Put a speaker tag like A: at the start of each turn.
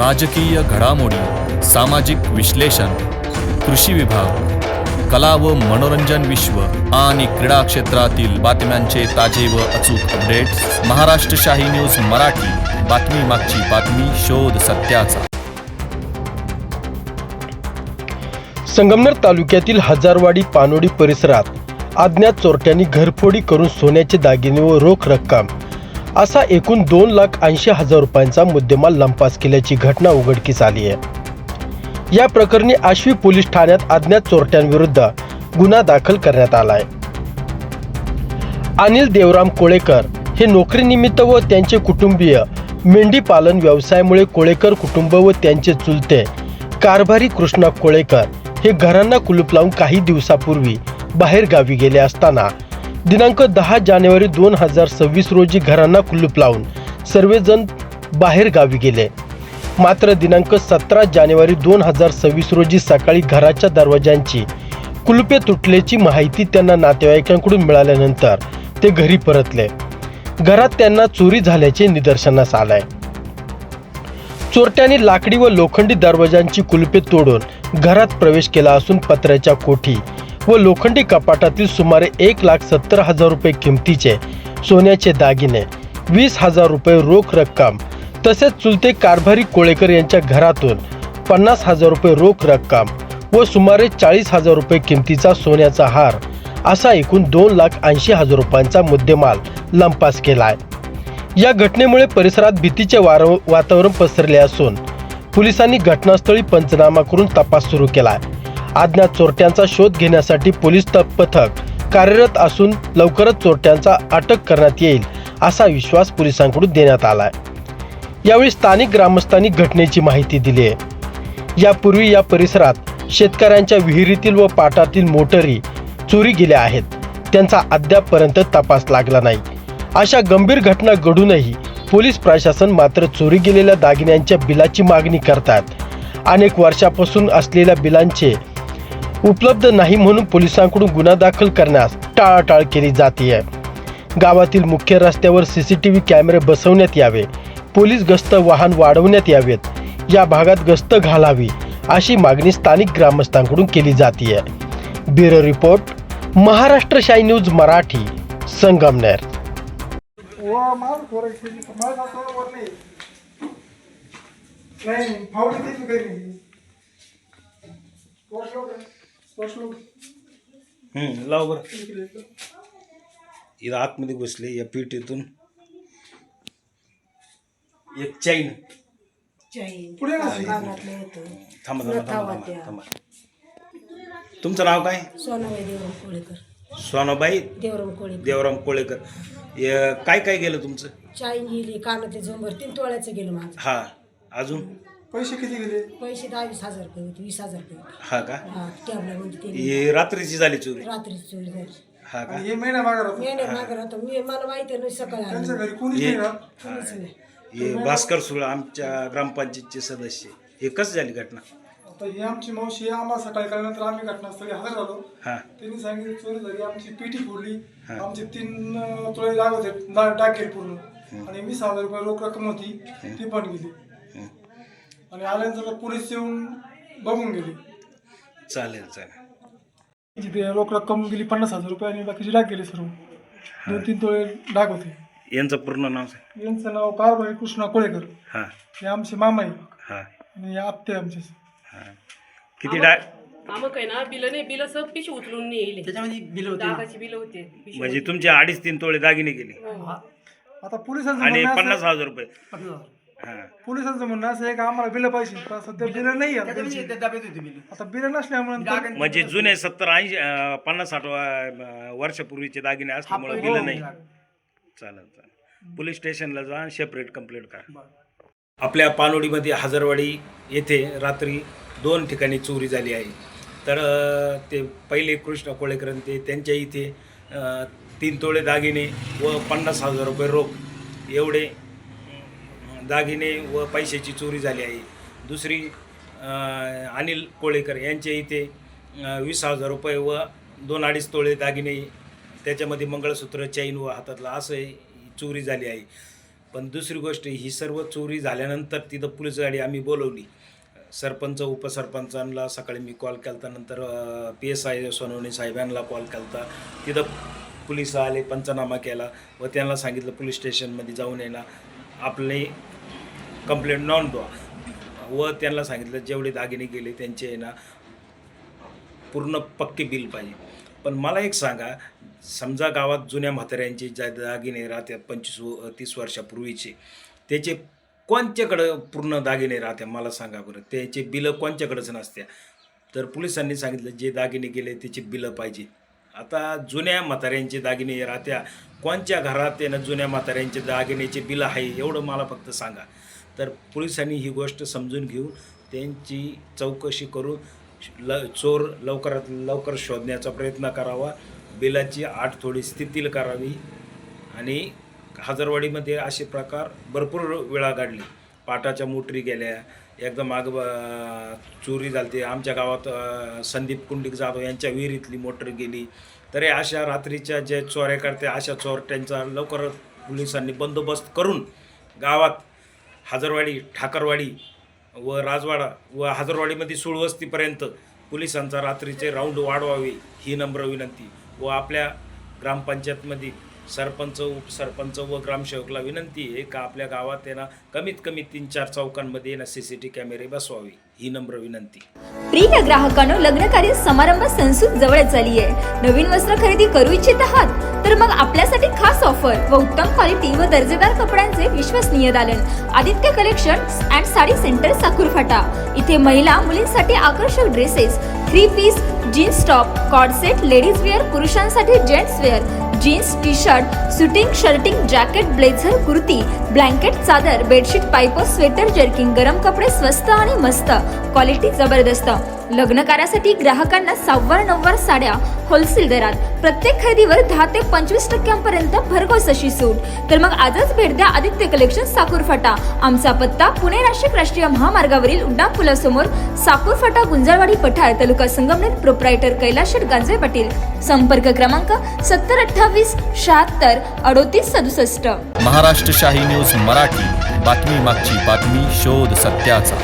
A: राजकीय घडामोडी, सामाजिक विश्लेषण, कृषी विभाग, कला व मनोरंजन विश्व आणि क्रीडा क्षेत्रातील बातम्यांचे ताजे व अचूक अपडेट्स महाराष्ट्र शाही न्यूज मराठी. बातमी मागची बातमी, शोध सत्याचा.
B: संगमनेर तालुक्यातील हजारवाडी पानोडी परिसरात अज्ञात चोरट्यांनी घरफोडी करून सोन्याचे दागिने व रोख रक्कम असा एकूण 2,80,000 रुपयांचा मुद्देमाल लंपास केल्याची घटना उघडकीस आली आहे. या प्रकरणी आश्वी पोलीस ठाण्यात अज्ञात चोरट्यांविरुद्ध गुन्हा दाखल करण्यात आला आहे. अनिल देवराम कोळेकर हे नोकरीनिमित्त व त्यांचे कुटुंबीय मेंढी पालन व्यवसायामुळे कोळेकर कुटुंब व त्यांचे चुलते कारभारी कृष्णा कोळेकर हे घरांना कुलूप लावून काही दिवसापूर्वी बाहेर गावी गेले असताना दिनांक 10 जानेवारी 2026 रोजी घरांना कुलूप लावून सर्वजण बाहेर गावी गेले. मात्र दिनांक 17 जानेवारी 2026 रोजी सकाळी घराच्या दरवाजांची कुलुपे तुटल्याची माहिती त्यांना नातेवाईकांकडून मिळाल्यानंतर ते घरी परतले. घरात त्यांना चोरी झाल्याचे निदर्शनास आलंय. चोरट्यांनी लाकडी व लोखंडी दरवाजांची कुलुपे तोडून घरात प्रवेश केला असून पत्र्याच्या कोठी व लोखंडी कपाटातील सुमारे 1,70,000 रुपये किमतीचे सोन्याचे दागिने, 20,000 रुपये रोख रक्कम तसेच चुलते कारभारी कोळेकर यांच्या घरातून 50,000 रुपये रोख रक्कम व सुमारे 40,000 रुपये किमतीचा सोन्याचा हार असा एकूण 2,80,000 रुपयांचा मुद्देमाल लंपास केला आहे. या घटनेमुळे परिसरात भीतीचे वातावरण पसरले असून पोलिसांनी घटनास्थळी पंचनामा करून तपास सुरू केला आहे. अज्ञात चोरट्यांचा शोध घेण्यासाठी पोलीस पथक कार्यरत असून लवकरच चोरट्यांचा अटक करण्यात येईल असा विश्वास पोलिसांकडून देण्यात आला आहे. यावेळी स्थानिक ग्रामस्थांनी घटनेची माहिती दिली आहे. यापूर्वी या परिसरात शेतकऱ्यांच्या विहिरीतील व पाटातील मोटरी चोरी गेल्या आहेत. त्यांचा अद्यापपर्यंत तपास लागला नाही. अशा गंभीर घटना घडूनही पोलीस प्रशासन मात्र चोरी गेलेल्या दागिन्यांच्या बिलाची मागणी करतात. अनेक वर्षापासून असलेल्या बिलांचे उपलब्ध नाही म्हणून पोलिसांकडून गुन्हा दाखल करण्यास टाळाटाळ केली जाते. गावातील मुख्य रस्त्यावर CCTV कॅमेरे बसवण्यात यावे, पोलीस गस्त वाहन वाढवण्यात यावेत, या भागात गस्त घालावी अशी मागणी स्थानिक ग्रामस्थांकडून केली जाते. ब्युरो रिपोर्ट, महाराष्ट्र शाही न्यूज मराठी, संगमनेर.
C: लाव बरं. इथं आतमध्ये घुसले या पेटीतून एक चैन. थांबा. तुमचं नाव काय?
D: सोनाबाई देवराम कोळेकर.
C: सोनाबाई देवराम कोळेकर. काय काय गेलं तुमचं?
D: चाईन गेली, कानातले झुंबर 3 तोळ्याचं गेलं माझं.
C: हा, अजून
E: पैसे किती गेले?
D: पैसे 20,000 रुपये होते, 20,000 रुपये होते.
C: हा का?
D: हा, टॅबला ते
C: हे रात्रीची झाली चोरी?
D: रात्रीची चोरी झाली.
C: हा का?
E: हे महिना मागे राहतो.
D: मी नाही मागं राहतो, मला माहिती नाही सकाळी आली.
E: त्यांच्या घरी कोणीच नाही राहत.
D: कोणीच नाही.
C: हे भास्कर सुळ आमच्या ग्रामपंचायतचे सदस्य. हे कसं झाली घटना?
E: आता ही आमची मावशी आम्हाला सकाळी कळल्यानंतर आम्ही घटनास्थळी हजर झालो.
C: हा,
E: त्यांनी सांगितलं चोरी झाली, आमची पेटी फोडली,
C: हा.
E: आमचे 3 तोळे डाग होते, डाग गेले पूर्ण, आणि 20,000 रुपये रोख रक्कम होती ती पण गेली. आणि आल्यानंतर पोलीस येऊन बघून गेली.
C: चालेल.
E: ते रोख रक्कम गेली 50,000 रुपये आणि बाकीचे डाग गेले सर्व. 2-3 तोळे डाग होते.
C: यांचं पूर्ण नाव सांग.
E: यांचं नाव कारभारी कृष्णा कोळेकर.
C: हा
E: हे आमचे मामा आहे
C: हा
E: आणि हे आत्ते आमचे.
C: हा. किती डाग?
F: आमक आहे ना, बिल नाही, बिल सब पिशवी उचलून नेले. त्याच्यामध्ये बिल होते, डागाची बिल होते.
C: म्हणजे तुमचे 2.5-3 तोळे दागिने गेले
E: आता पोलिसांचं
C: आणि
E: म्हणणं असं-
C: 50,000 रुपये. हा,
E: पोलिसांचं म्हणणं असं आहे का आम्हाला बिल पाहिजे, पण सध्या बिल नाही आहे त्यांची. आता बिल नसल्यामुळे
C: म्हणजे जुने 70-80 50-60 वर्षापूर्वीचे दागिने असल्यामुळे बिल नाही. चालेल. पोलीस स्टेशनला जा, सेपरेट कंप्लेंट करा. आपल्या पानोडीमध्ये हजारवाडी येथे रात्री 2 ठिकाणी चोरी झाली आहे. तर ते पहिले कृष्ण कोळेकर त्यांच्या इथे 3 तोळे दागिने व 50,000 रुपये रोख एवढे दागिने व पैशाची चोरी झाली आहे. दुसरी अनिल कोळेकर यांच्या इथे 20,000 रुपये व 2-2.5 तोळे दागिने, त्याच्यामध्ये मंगळसूत्र, चैन व हातातला असं चोरी झाली आहे. पण दुसरी गोष्ट, ही सर्व चोरी झाल्यानंतर तिथं पोलीस गाडी आम्ही बोलवली. सरपंच उपसरपंचांना सकाळी मी कॉल केला, नंतर PSI सोनवणे साहेबांना कॉल केला. तिथं पोलिस आले, पंचनामा केला व त्यांना सांगितलं पोलीस स्टेशनमध्ये जाऊन येणार आपले कंप्लेंट नोंदवा व त्यांना सांगितलं जेवढे दागिने गेले त्यांचे ना पूर्ण पक्के बिल पाहिजे. पण मला एक सांगा, समजा गावात जुन्या म्हाताऱ्यांचे जे दागिने राहतात 25-30 वर्षापूर्वीचे, त्याचे कोणच्याकडं पूर्ण दागिने राहत्या मला सांगा बरं, त्याचे बिलं कोणच्याकडंच नसत्या. तर पोलिसांनी सांगितलं जे दागिने गेले त्याचे बिलं पाहिजे. आता जुन्या म्हाताऱ्यांचे दागिने राहत्या, कोणच्या घरात त्यानं जुन्या म्हाताऱ्यांचे दागिन्याचे बिलं आहे एवढं मला फक्त सांगा. तर पोलिसांनी ही गोष्ट समजून घेऊन त्यांची चौकशी करून चोर लवकरात लवकर शोधण्याचा प्रयत्न करावा. बिलाची आठतोडी स्थिती करावी. आणि हजरवाडीमध्ये असे प्रकार भरपूर वेळा घडले. पाटाच्या मोटरी गेल्या, एकदम चोरी झाली. आमच्या गावात संदीप कुंडिक जाधव यांच्या विहिरीतली मोटर गेली. तर अशा रात्रीच्या जे चोऱ्या करते अशा चोरट्यांचा लवकर पोलिसांनी बंदोबस्त करून गावात हजरवाडी, ठाकरवाडी व राजवाडा व हजरवाडीमध्ये सुळवस्तीपर्यंत पोलिसांचा रात्रीचे राऊंड वाढवावे ही नम्र विनंती. व आपल्या ग्रामपंचायतमध्ये सरपंच उपसरपंच व ग्रामसेवकला विनंती आहे का आपल्या गावात त्यांना कमीत कमी 3-4 चौकांमध्ये ना CCTV कॅमेरे बसवावे ही नम्र विनंती.
G: प्रिय ग्राहकांनो, लग्नकार्य समारंभ संसूक जवळच आली आहे. नवीन वस्त्र खरेदी करू इच्छित आहात तर मग आपल्यासाठी खास ऑफर व उत्तम क्वालिटी व दर्जेदार कपड्यांचे विश्वसनीय दालन Aditya collections and sari centre Sakurphata. इथे महिला मुलींसाठी आकर्षक dresses, 3 piece, jeans top, cord set, ladies wear, पुरुषांसाठी gents wear, jeans, T shirt, suiting, shirting, jacket, blazer, kurti, blanket, चादर, बेडशीट, पायपर, स्वेटर, जर्किंग, गरम कपडे स्वस्त आणि मस्त, क्वालिटी जबरदस्त. लग्न कार्यासाठी ग्राहकांना 9 साड्या होलसेल दरात, प्रत्येक खरेदीवर 10 ते 25% भरघोस अशी सूट. तर मग आजच भेट द्या आदित्य कलेक्शन साकुरफाटा. आमचा पत्ता पुणे नाशिक राष्ट्रीय महामार्गावरील उड्डाण पुलासमोर, साकुरफाटा, गुंजाळवाडी पठार, तालुका संगमनेर. प्रोप्रायटर कैलाश गांजे पाटील. संपर्क क्रमांक 7028 76 38 67.
A: महाराष्ट्र शाही न्यूज मराठी, बातमी मागची बातमी, शोध सत्याचा.